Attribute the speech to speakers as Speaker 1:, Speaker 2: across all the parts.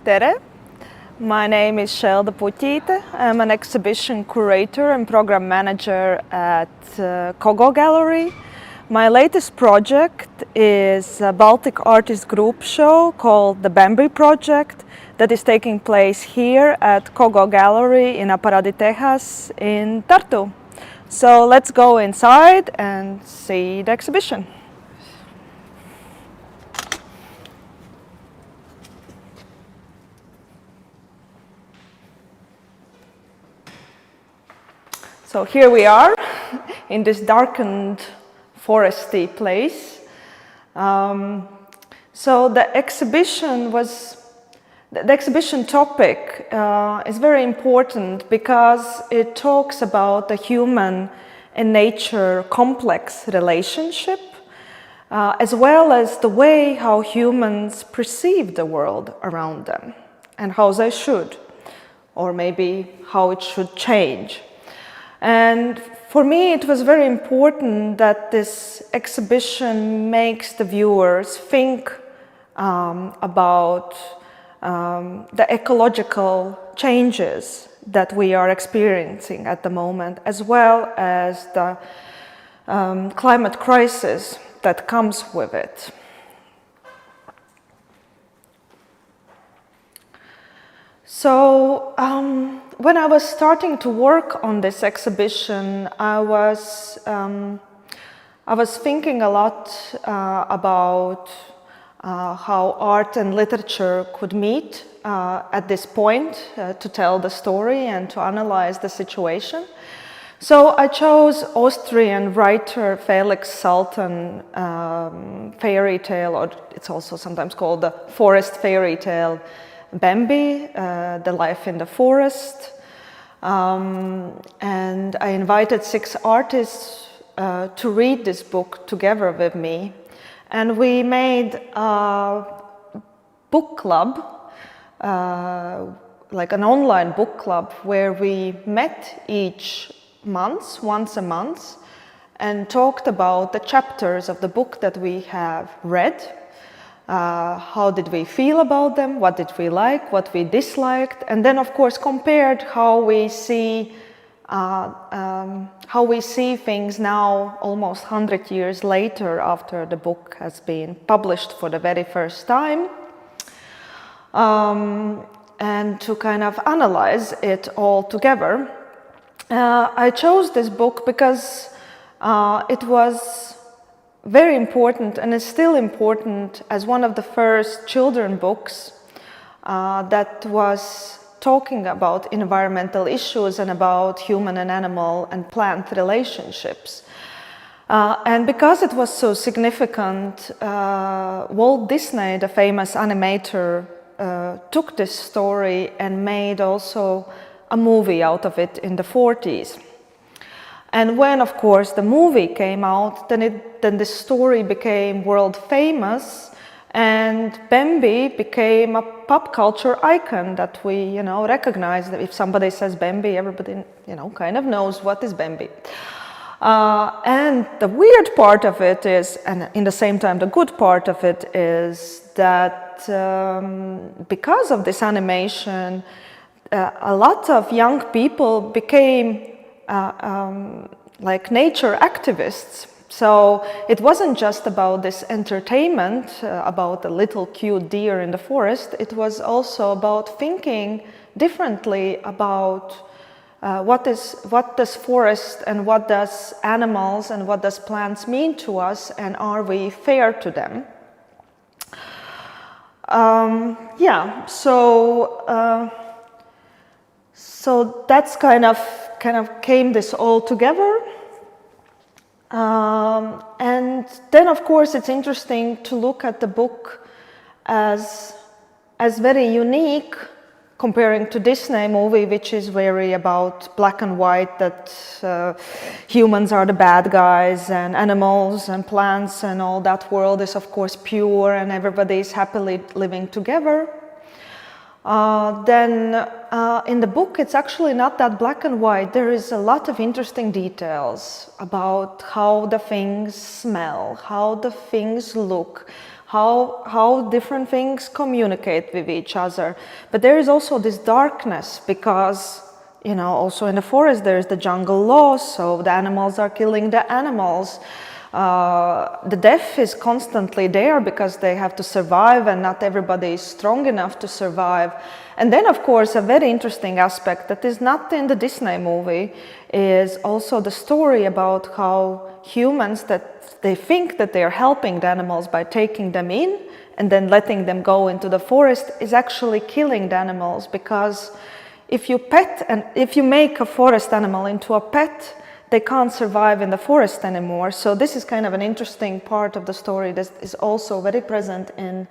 Speaker 1: Tere! My name is Šelda Puķīte. I'm an exhibition curator and program manager at Kogo Gallery. My latest project is a Baltic artist group show called the Bambi project that is taking place here at Kogo Gallery in Aparadi, Texas in Tartu. So let's go inside and see the exhibition. So here we are in this darkened foresty place. So the exhibition topic is very important because it talks about the human and nature complex relationship, as well as the way how humans perceive the world around them and how they should, or maybe how it should change. And for me, it was very important that this exhibition makes the viewers think about the ecological changes that we are experiencing at the moment, as well as the climate crisis that comes with it. So, when I was starting to work on this exhibition, I was thinking a lot about how art and literature could meet at this point to tell the story and to analyze the situation. So I chose Austrian writer Felix Salten fairy tale, or it's also sometimes called the forest fairy tale, Bambi, The Life in the Forest. And I invited 6 artists to read this book together with me. And we made a book club, like an online book club, where we met each month, once a month, and talked about the chapters of the book that we have read. How did we feel about them, what did we like, what we disliked, and then of course compared how we see things now, almost 100 years later after the book has been published for the very first time, and to kind of analyze it all together. I chose this book because it was very important, and is still important, as one of the first children books that was talking about environmental issues and about human and animal and plant relationships. And because it was so significant, Walt Disney, the famous animator, took this story and made also a movie out of it in the 40s. And when, of course, the movie came out, then the story became world famous, and Bambi became a pop culture icon that we, recognize. That if somebody says Bambi, everybody, kind of knows what is Bambi. And the weird part of it is, and in the same time the good part of it is that because of this animation, a lot of young people became like nature activists. So it wasn't just about this entertainment, about a little cute deer in the forest. It was also about thinking differently about what does forest and what does animals and what does plants mean to us, and are we fair to them? So that's kind of came this all together. And then, of course, it's interesting to look at the book as very unique, comparing to Disney movie, which is very about black and white, that humans are the bad guys and animals and plants and all that world is, of course, pure and everybody is happily living together. Then in the book, it's actually not that black and white. There is a lot of interesting details about how the things smell, how the things look, how different things communicate with each other. But there is also this darkness because, you know, also in the forest there is the jungle laws, so the animals are killing the animals. The death is constantly there because they have to survive and not everybody is strong enough to survive. And then, of course, a very interesting aspect that is not in the Disney movie is also the story about how humans, that they think that they are helping the animals by taking them in and then letting them go into the forest, is actually killing the animals, because if you pet and if you make a forest animal into a pet, they can't survive in the forest anymore. So this is kind of an interesting part of the story that is also very present in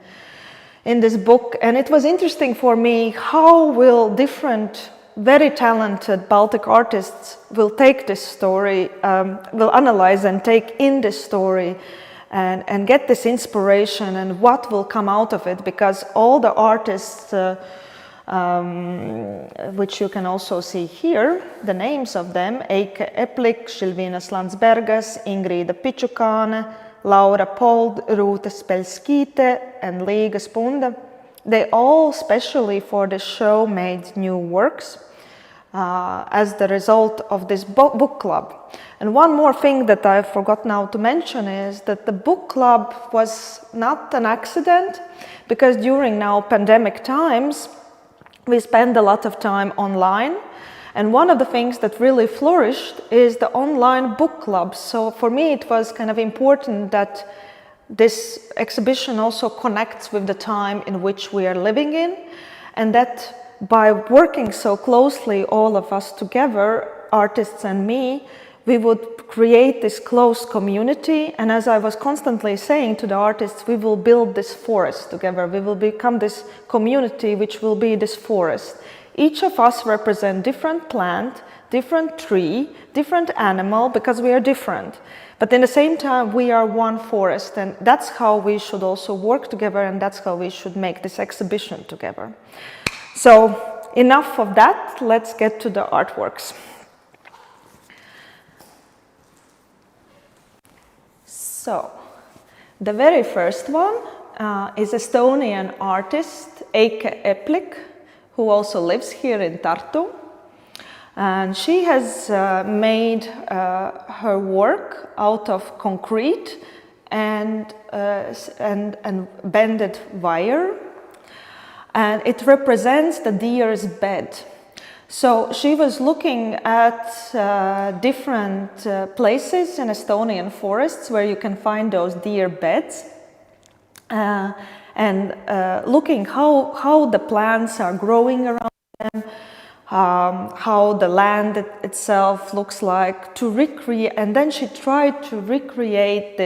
Speaker 1: this book. And it was interesting for me how will different very talented Baltic artists will take this story, will analyze and take in this story and get this inspiration and what will come out of it, because all the artists which you can also see here, the names of them, Eplick, Šilvinas Landsbergas, Ingrid Pičukāne, Laura Pold, Ruth Espelskita, and Līga Sponder, they all, especially for the show, made new works as the result of this book club. And one more thing that I forgot now to mention is that the book club was not an accident, because during now pandemic times, we spend a lot of time online, and one of the things that really flourished is the online book clubs. So for me it was kind of important that this exhibition also connects with the time in which we are living in, and that by working so closely, all of us together, artists and me, we would create this close community. And as I was constantly saying to the artists, we will build this forest together. We will become this community which will be this forest. Each of us represent different plant, different tree, different animal, because we are different. But in the same time, we are one forest, and that's how we should also work together, and that's how we should make this exhibition together. So enough of that, let's get to the artworks. So, the very first one is Estonian artist Eplick, who also lives here in Tartu. And she has made her work out of concrete and bended wire. And it represents the deer's bed. So she was looking at different places in Estonian forests where you can find those deer beds, and looking how the plants are growing around them, how the land itself looks like, to recreate. And then she tried to recreate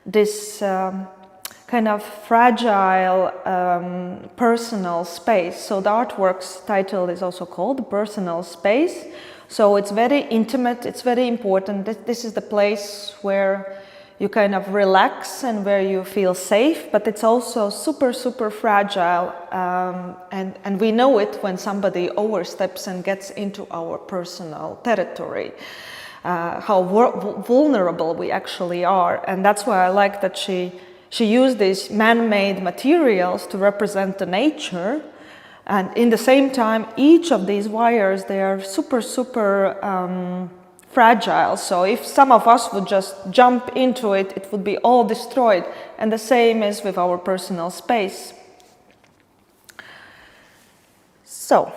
Speaker 1: this kind of fragile personal space. So the artwork's title is also called Personal Space. So it's very intimate, it's very important. This is the place where you kind of relax and where you feel safe, but it's also super, super fragile. And we know it when somebody oversteps and gets into our personal territory, how vulnerable we actually are. And that's why I like that she used these man-made materials to represent the nature, and in the same time, each of these wires, they are super, super fragile. So if some of us would just jump into it, it would be all destroyed. And the same is with our personal space. So,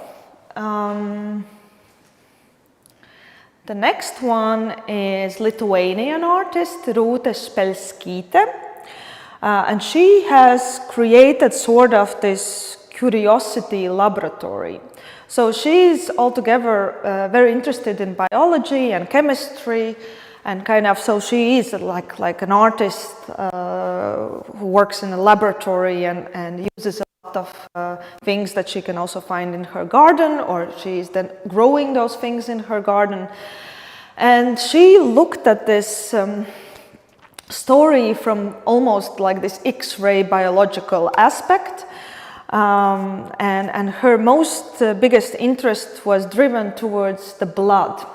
Speaker 1: the next one is Lithuanian artist Ruth Espelskita. And she has created sort of this curiosity laboratory. So she's altogether very interested in biology and chemistry, and kind of, so she is like an artist who works in a laboratory and uses a lot of things that she can also find in her garden, or she is then growing those things in her garden. And she looked at this story from almost like this X-ray biological aspect, and her most biggest interest was driven towards the blood.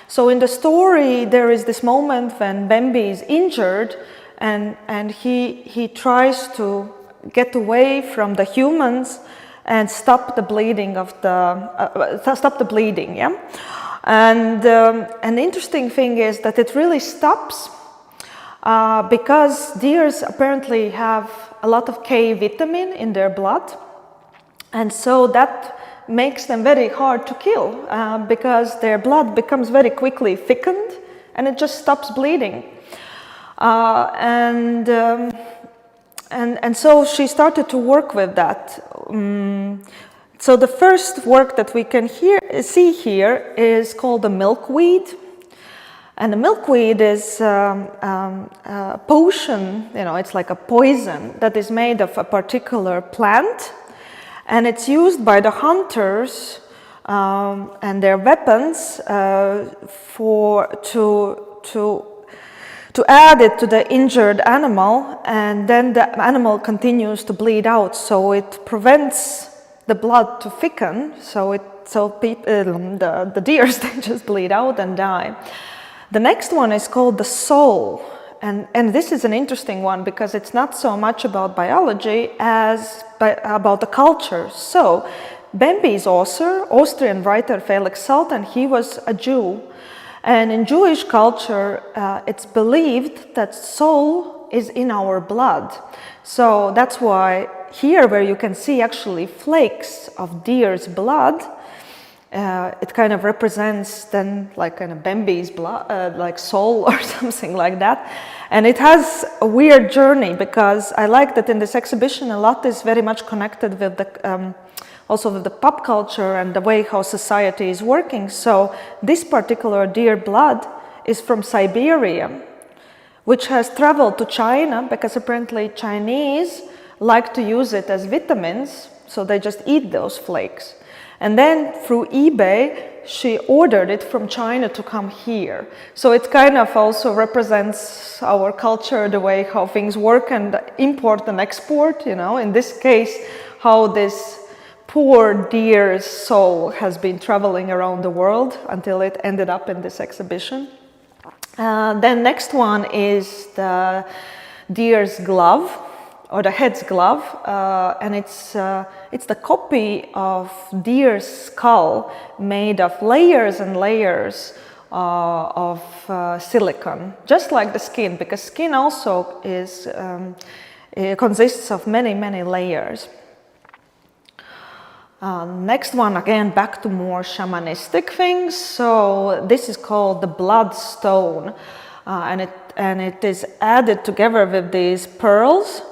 Speaker 1: So in the story there is this moment when Bambi is injured, and he tries to get away from the humans and stop the bleeding of stop the bleeding, yeah. And the interesting thing is that it really stops because deers apparently have a lot of K vitamin in their blood, and so that makes them very hard to kill because their blood becomes very quickly thickened and it just stops bleeding. And so she started to work with that. So the first work that we can see here is called the milkweed. And the milkweed is a potion, you know, it's like a poison that is made of a particular plant. And it's used by the hunters and their weapons to add it to the injured animal, and then the animal continues to bleed out. So it prevents the blood to thicken. The deers they just bleed out and die. The next one is called the soul. And this is an interesting one because it's not so much about biology as about the culture. So Bambi's author, Austrian writer Felix Salten, he was a Jew. And in Jewish culture, it's believed that soul is in our blood. So that's why here where you can see actually flakes of deer's blood, it kind of represents then like kind of Bambi's blood, like soul or something like that. And it has a weird journey because I like that in this exhibition a lot is very much connected with the also with the pop culture and the way how society is working. So this particular deer blood is from Siberia, which has traveled to China because apparently Chinese like to use it as vitamins, so they just eat those flakes. And then through eBay, she ordered it from China to come here. So it kind of also represents our culture, the way how things work and import and export, you know, in this case, how this poor deer's soul has been traveling around the world until it ended up in this exhibition. Then next one is the deer's glove, or the head's glove, and it's the copy of deer's skull made of layers and layers of silicone, just like the skin, because skin also it consists of many, many layers. Next one, again, back to more shamanistic things. So this is called the Bloodstone, and it is added together with these pearls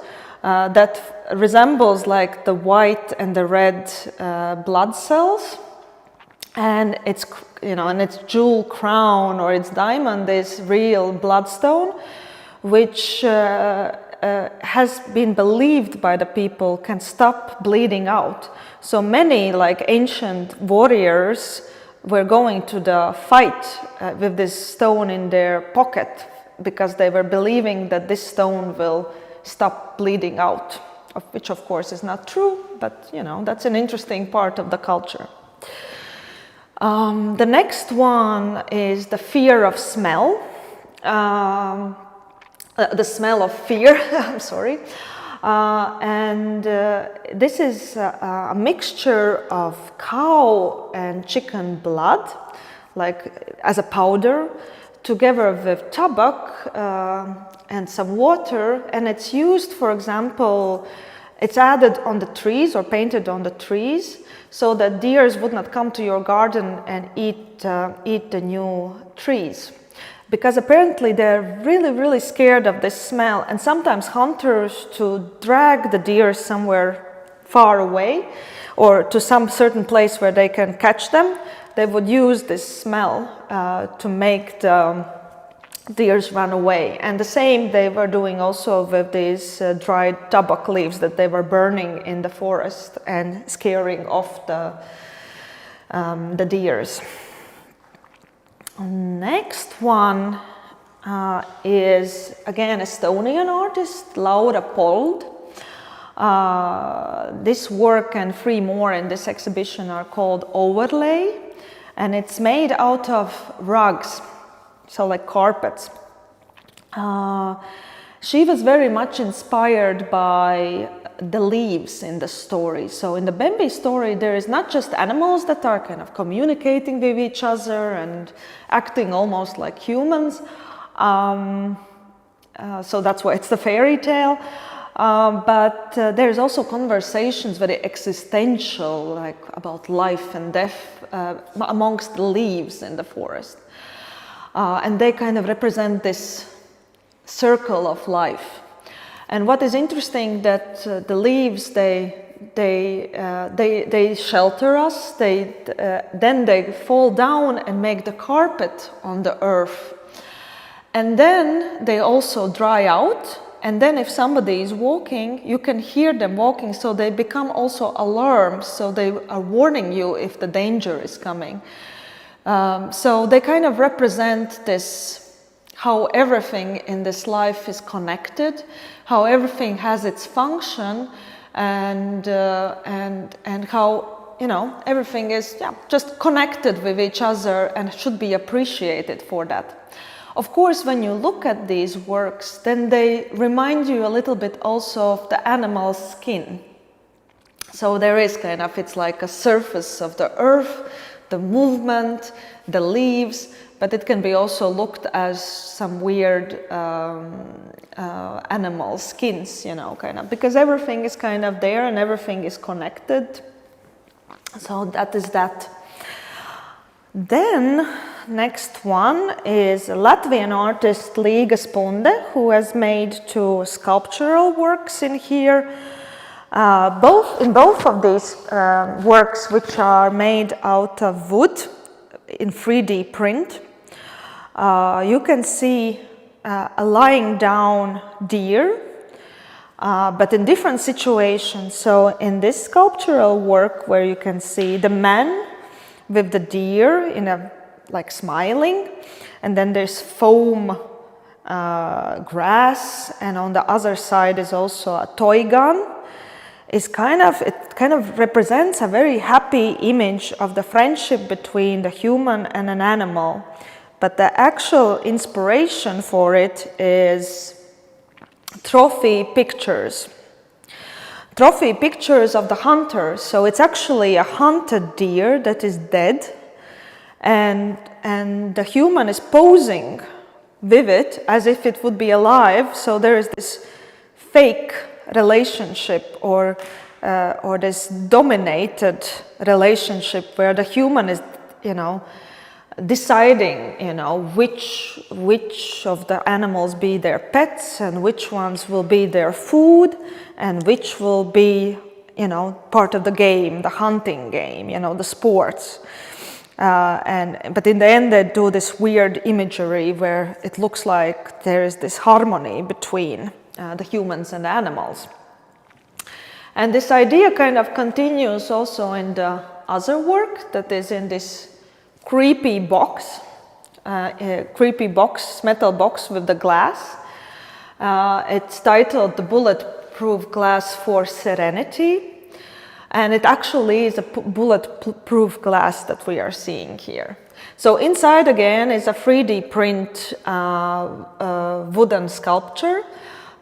Speaker 1: that resembles like the white and the red blood cells, and its jewel crown or its diamond is real bloodstone, which has been believed by the people can stop bleeding out. So many like ancient warriors were going to the fight with this stone in their pocket because they were believing that this stone will stop bleeding out, which of course is not true, but you know, that's an interesting part of the culture. The next one is the fear of smell. The smell of fear, I'm sorry. This is a mixture of cow and chicken blood, like as a powder, together with tobacco and some water, and it's used, for example, it's added on the trees or painted on the trees so that deers would not come to your garden and eat the new trees. Because apparently they're really, really scared of this smell, and sometimes hunters, to drag the deer somewhere far away or to some certain place where they can catch them, they would use this smell to make the deers run away. And the same they were doing also with these dried tobacco leaves that they were burning in the forest and scaring off the deers. Next one is again Estonian artist Laura Pold. This work and three more in this exhibition are called Overlay, and it's made out of rugs, so like carpets. she was very much inspired by the leaves in the story. So in the Bambi story, there is not just animals that are kind of communicating with each other and acting almost like humans. So that's why it's the fairy tale. But there's also conversations, very existential, like about life and death amongst the leaves in the forest. And they kind of represent this circle of life. And what is interesting that the leaves, they shelter us, then they fall down and make the carpet on the earth. And then they also dry out. And then if somebody is walking, you can hear them walking, so they become also alarms, so they are warning you if the danger is coming. So they kind of represent this, how everything in this life is connected, how everything has its function, and how, you know, everything is just connected with each other and should be appreciated for that. Of course, when you look at these works, then they remind you a little bit also of the animal's skin. So there is kind of, it's like a surface of the earth, the movement, the leaves, but it can be also looked as some weird animal skins, you know, kind of, because everything is kind of there and everything is connected. So that is that. Then, next one is Latvian artist Sponder, who has made 2 sculptural works in here. In both of these works, which are made out of wood in 3D print, you can see a lying down deer, but in different situations. So in this sculptural work, where you can see the man with the deer in a like smiling, and then there's foam grass, and on the other side is also a toy gun. It kind of represents a very happy image of the friendship between the human and an animal. But the actual inspiration for it is trophy pictures. Trophy pictures of the hunter. So it's actually a hunted deer that is dead, and the human is posing with it as if it would be alive. So there is this fake relationship or this dominated relationship where the human is, you know, deciding, you know, which of the animals be their pets and which ones will be their food and which will be, you know, part of the game, the hunting game, you know, the sports. But in the end, they do this weird imagery where it looks like there is this harmony between the humans and the animals. And this idea kind of continues also in the other work that is in this creepy box, metal box with the glass. It's titled The Bulletproof Glass for Serenity. And it actually is a bulletproof glass that we are seeing here. So inside again is a 3D print wooden sculpture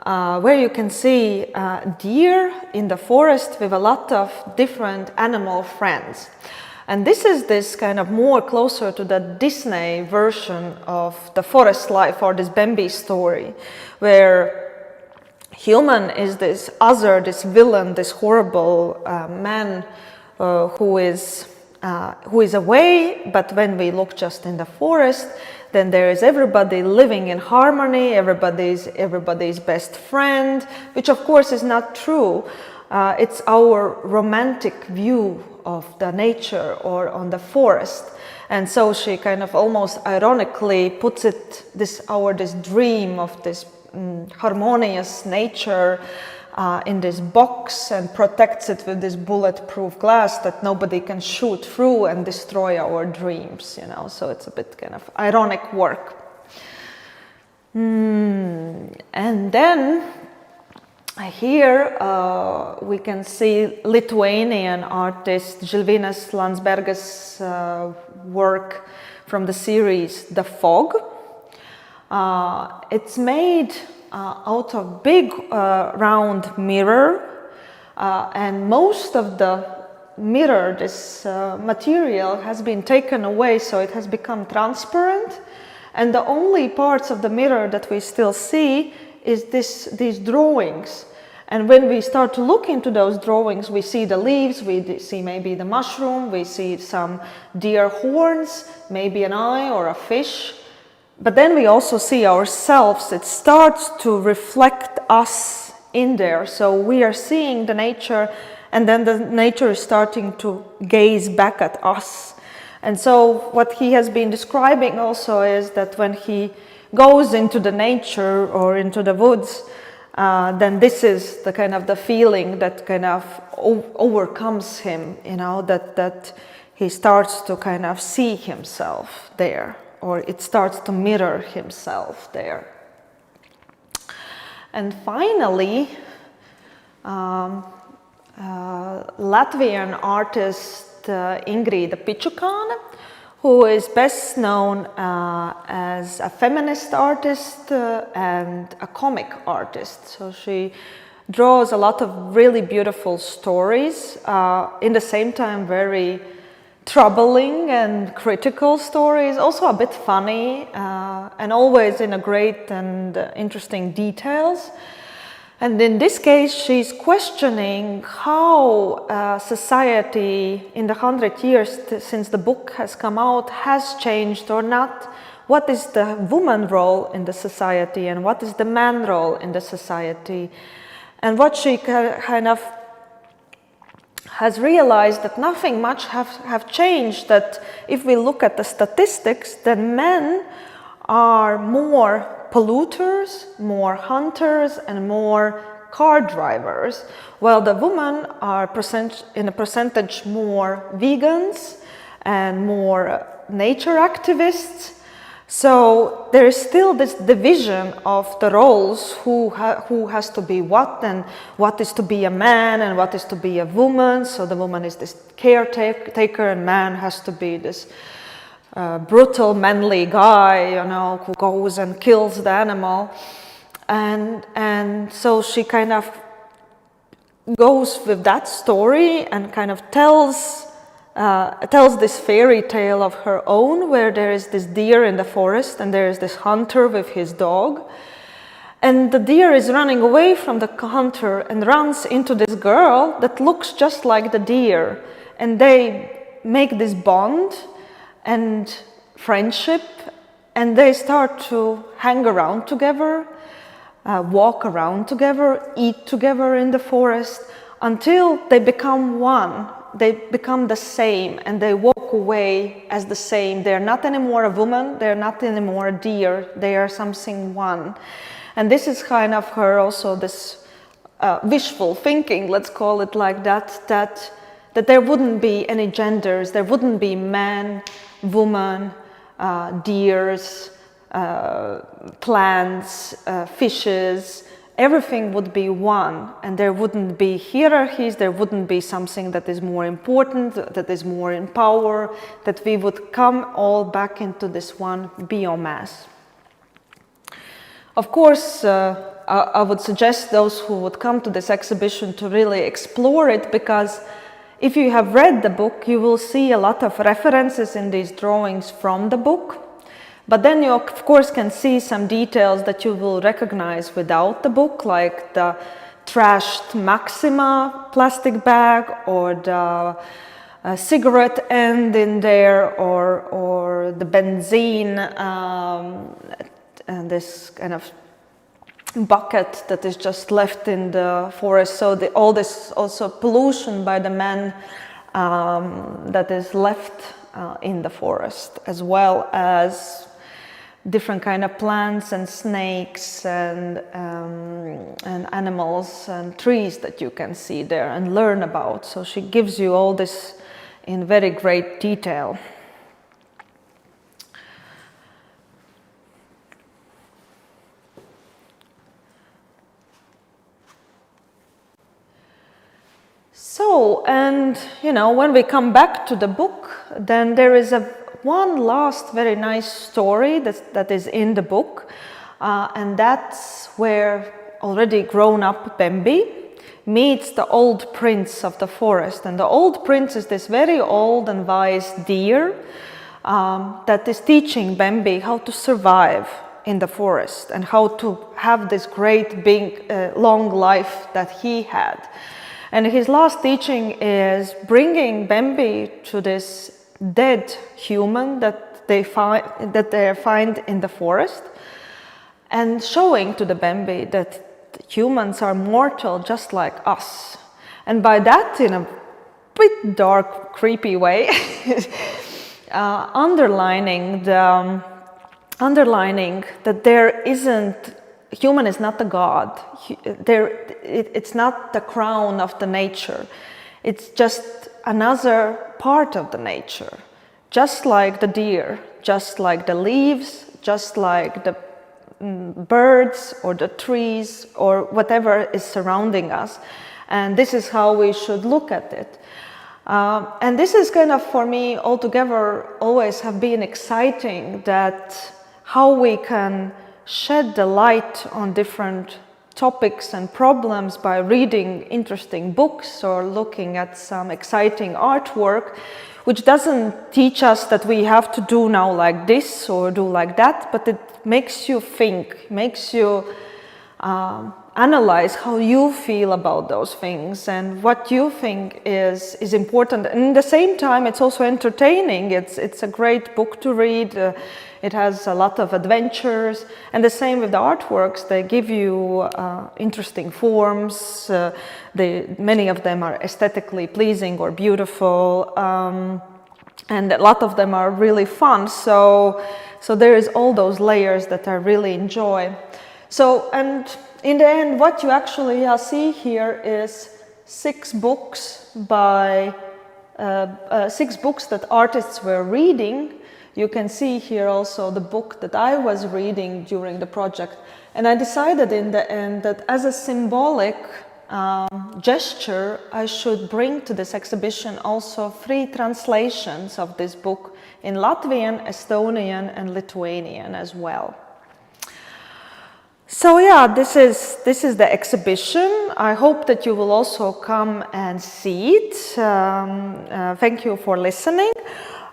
Speaker 1: where you can see a deer in the forest with a lot of different animal friends. And this is this kind of more closer to the Disney version of the forest life, or this Bambi story, where human is this other, this villain, this horrible man who is away. But when we look just in the forest, then there is everybody living in harmony, everybody's best friend, which of course is not true. It's our romantic view of the nature or on the forest. And so she kind of almost ironically puts it, this dream of this harmonious nature in this box and protects it with this bulletproof glass that nobody can shoot through and destroy our dreams, you know. So it's a bit kind of ironic work. And then here we can see Lithuanian artist Žilvinas Landsbergis' work from the series The Fog. It's made out of big round mirror, and most of the mirror, this material, has been taken away, so it has become transparent, and the only parts of the mirror that we still see is these drawings. And when we start to look into those drawings, we see the leaves, we see maybe the mushroom, we see some deer horns, maybe an eye or a fish. But then we also see ourselves. It starts to reflect us in there. So we are seeing the nature, and then the nature is starting to gaze back at us. And so what he has been describing also is that when he goes into the nature or into the woods, then this is the kind of the feeling that kind of overcomes him, you know, that he starts to kind of see himself there, or it starts to mirror himself there. And finally, Latvian artist Ingrid Pičukāne, who is best known as a feminist artist and a comic artist. So she draws a lot of really beautiful stories, in the same time very troubling and critical stories, also a bit funny, and always in a great and interesting details. And in this case, she's questioning how society in the 100 years since the book has come out has changed or not. What is the woman role in the society and what is the man role in the society? And what she kind of has realized that nothing much have changed, that if we look at the statistics, then men are more polluters, more hunters, and more car drivers, while the women are in a percentage more vegans and more nature activists. So there is still this division of the roles, who has to be what, and what is to be a man and what is to be a woman. So the woman is this caretaker and man has to be this brutal, manly guy, you know, who goes and kills the animal. And so she kind of goes with that story and kind of tells this fairy tale of her own, where there is this deer in the forest and there is this hunter with his dog. And the deer is running away from the hunter and runs into this girl that looks just like the deer. And they make this bond and friendship, and they start to hang around together, walk around together, eat together in the forest, until they become one. They become the same, and they walk away as the same. They're not anymore a woman, they're not anymore a deer, they are something one. And this is kind of her also this wishful thinking, let's call it like that, that there wouldn't be any genders, there wouldn't be man, woman, deers, plants, fishes. Everything would be one, and there wouldn't be hierarchies, there wouldn't be something that is more important, that is more in power, that we would come all back into this one biomass. Of course, I would suggest those who would come to this exhibition to really explore it, because if you have read the book, you will see a lot of references in these drawings from the book. But then you, of course, can see some details that you will recognize without the book, like the trashed Maxima plastic bag, or the cigarette end in there, or the benzene, and this kind of bucket that is just left in the forest. So all this also pollution by the men that is left in the forest, as well as different kind of plants and snakes and animals and trees that you can see there and learn about. So she gives you all this in very great detail. So, and you know, when we come back to the book, then there is one last very nice story that is in the book And that's where already grown-up Bambi meets the old prince of the forest. And the old prince is this very old and wise deer that is teaching Bambi how to survive in the forest and how to have this great, big, long life that he had. And his last teaching is bringing Bambi to this dead human that they find in the forest, and showing to the Bambi that humans are mortal just like us. And by that, in a bit dark, creepy way, underlining that there isn't, human is not the god. It's not the crown of the nature. It's just another part of the nature. Just like the deer, just like the leaves, just like the birds or the trees or whatever is surrounding us. And this is how we should look at it. And this is kind of, for me, altogether always have been exciting, that how we can shed the light on different topics and problems by reading interesting books or looking at some exciting artwork, which doesn't teach us that we have to do now like this or do like that, but it makes you think, makes you analyze how you feel about those things and what you think is important. And at the same time, it's also entertaining. It's a great book to read. It has a lot of adventures. And the same with the artworks. They give you interesting forms. Many of them are aesthetically pleasing or beautiful. And a lot of them are really fun. So there is all those layers that I really enjoy. So, and in the end, what you actually see here is 6 books by 6 books that artists were reading. You can see here also the book that I was reading during the project. And I decided in the end that as a symbolic gesture, I should bring to this exhibition also 3 translations of this book in Latvian, Estonian, and Lithuanian as well. So yeah, this is the exhibition. I hope that you will also come and see it. Thank you for listening.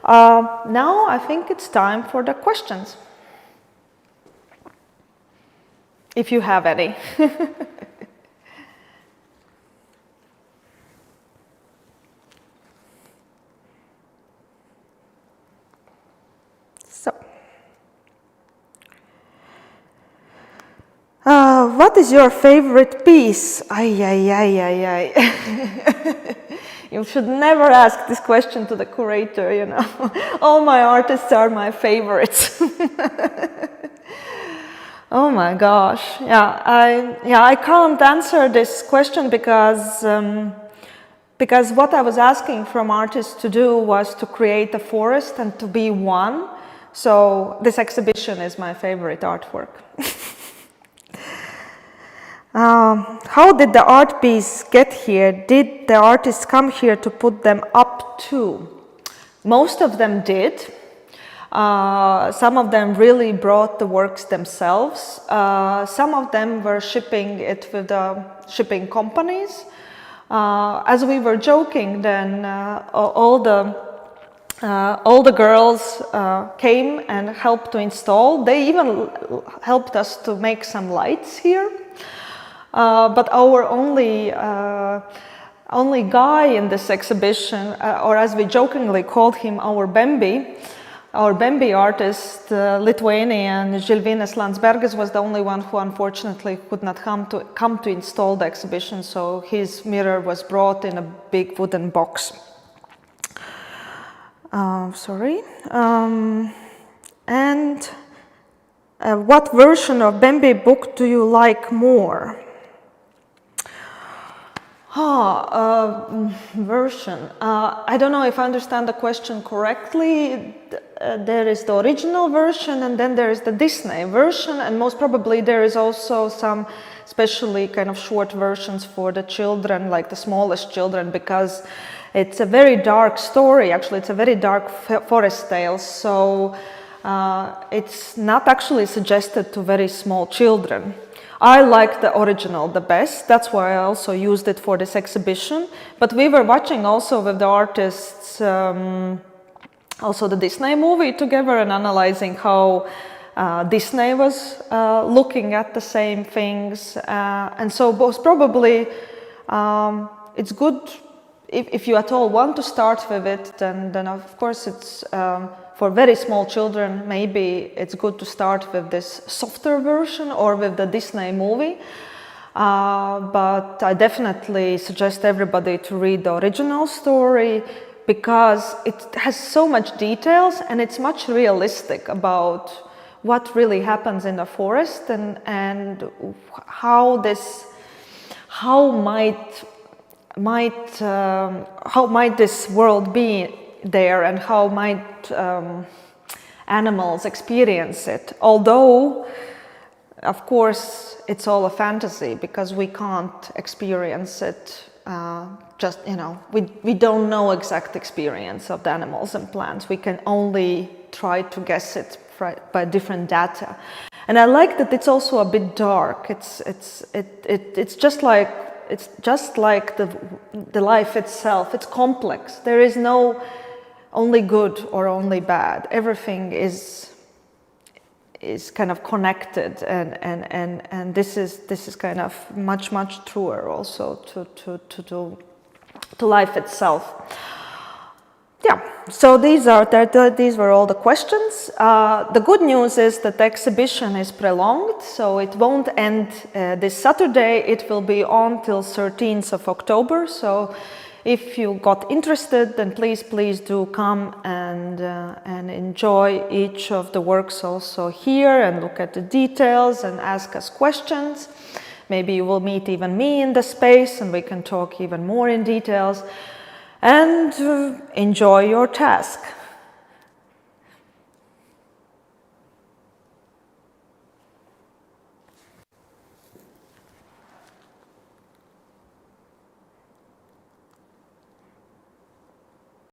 Speaker 1: Now I think it's time for the questions, if you have any. What is your favorite piece? Ay. You should never ask this question to the curator, you know. All my artists are my favorites. Oh my gosh. I can't answer this question because what I was asking from artists to do was to create a forest and to be one. So this exhibition is my favorite artwork. How did the art piece get here? Did the artists come here to put them up too? Most of them did. Some of them really brought the works themselves. Some of them were shipping it with the shipping companies. As we were joking, then all the girls came and helped to install. They even helped us to make some lights here. But our only guy in this exhibition, or as we jokingly called him, our Bambi artist, Lithuanian Žilvinas Landsbergis, was the only one who unfortunately could not come to install the exhibition. So his mirror was brought in a big wooden box. And what version of Bambi book do you like more? Version. I don't know if I understand the question correctly. There is the original version and then there is the Disney version, and most probably there is also some especially kind of short versions for the children, like the smallest children, because it's a very dark story. Actually, it's a very dark forest tale. So it's not actually suggested to very small children. I like the original the best, that's why I also used it for this exhibition. But we were watching also with the artists also the Disney movie together and analyzing how Disney was looking at the same things. And so most probably it's good if you at all want to start with it, then of course it's for very small children, maybe it's good to start with this softer version or with the Disney movie. But I definitely suggest everybody to read the original story because it has so much details and it's much realistic about what really happens in the forest and how might this world be there and how might animals experience it. Although, of course, it's all a fantasy because we can't experience it. Just, you know, we don't know exact experience of the animals and plants. We can only try to guess it by different data. And I like that it's also a bit dark. It's just like the life itself. It's complex. There is no only good or only bad. Everything is kind of connected, and this is kind of much truer also to life itself. Yeah, so these were all the questions. The good news is that the exhibition is prolonged, so it won't end this Saturday. It will be on till 13th of October. So if you got interested, then please do come and enjoy each of the works also here and look at the details and ask us questions. Maybe you will meet even me in the space and we can talk even more in details. And enjoy your task.